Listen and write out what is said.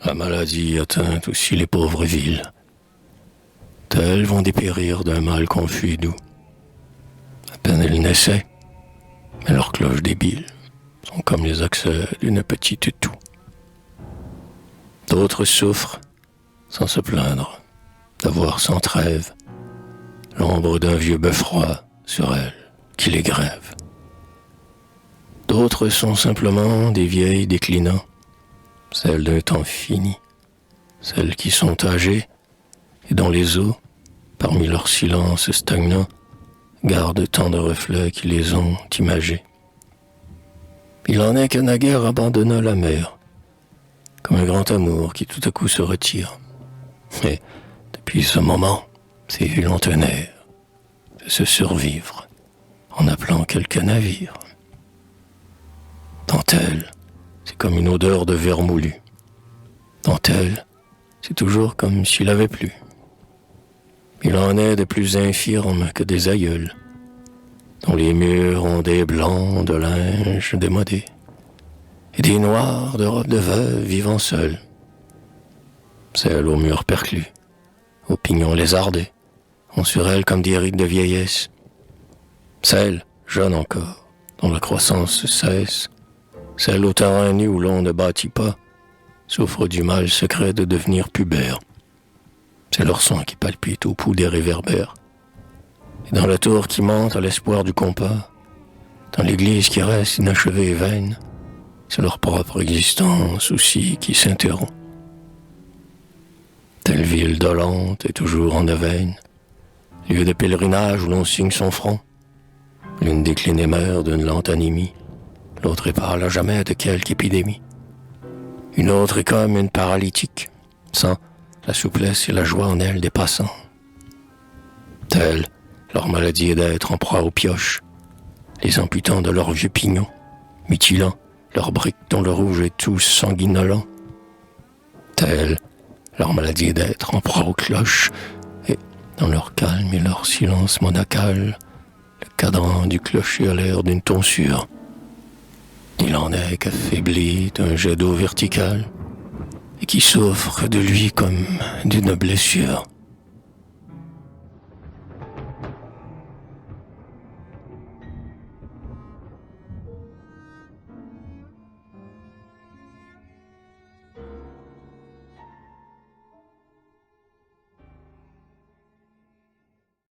La maladie atteint aussi les pauvres villes. Telles vont dépérir d'un mal qu'on fuit d'où. À peine elles naissaient, mais leurs cloches débiles sont comme les accès d'une petite toux. D'autres souffrent, sans se plaindre, d'avoir sans trêve l'ombre d'un vieux bœuf froid sur elles qui les grève. D'autres sont simplement des vieilles déclinants, celles d'un temps fini, celles qui sont âgées et dont les os, parmi leur silence stagnant, gardent tant de reflets qui les ont imagés. Il en est que naguère abandonna la mer, comme un grand amour qui tout à coup se retire. Mais depuis ce moment, ces villes ont un air de se survivre en appelant quelques navires. Dentelle, c'est comme une odeur de vermoulu. Dentelle, c'est toujours comme s'il avait plu. Il en est de plus infirmes que des aïeuls, dont les murs ont des blancs de linge démodés, et des noirs de robes de veuve vivant seuls. Celles aux murs perclus, aux pignons lézardés, ont sur elles comme des rides de vieillesse. Celles, jeunes encore, dont la croissance cesse, celles au terrain nu où l'on ne bâtit pas, souffrent du mal secret de devenir pubères. C'est leur sang qui palpite au pouls des réverbères. Et dans la tour qui monte à l'espoir du compas, dans l'église qui reste inachevée et vaine, c'est leur propre existence aussi qui s'interrompt. Telle ville dolente est toujours en aveine, lieu de pèlerinage où l'on signe son front. L'une décline mère d'une lente anémie, l'autre est pâle à jamais de quelque épidémie. Une autre est comme une paralytique, sans la souplesse et la joie en elle des passants. Telle, leur maladie est d'être en proie aux pioches, les amputant de leurs vieux pignons, mutilant leurs briques dont le rouge est tout sanguinolent. Telle, leur maladie est d'être en proie aux cloches, et dans leur calme et leur silence monacal, le cadran du clocher a l'air d'une tonsure. Il en est qu'affaibli d'un jet d'eau verticale, et qui souffre de lui comme d'une blessure.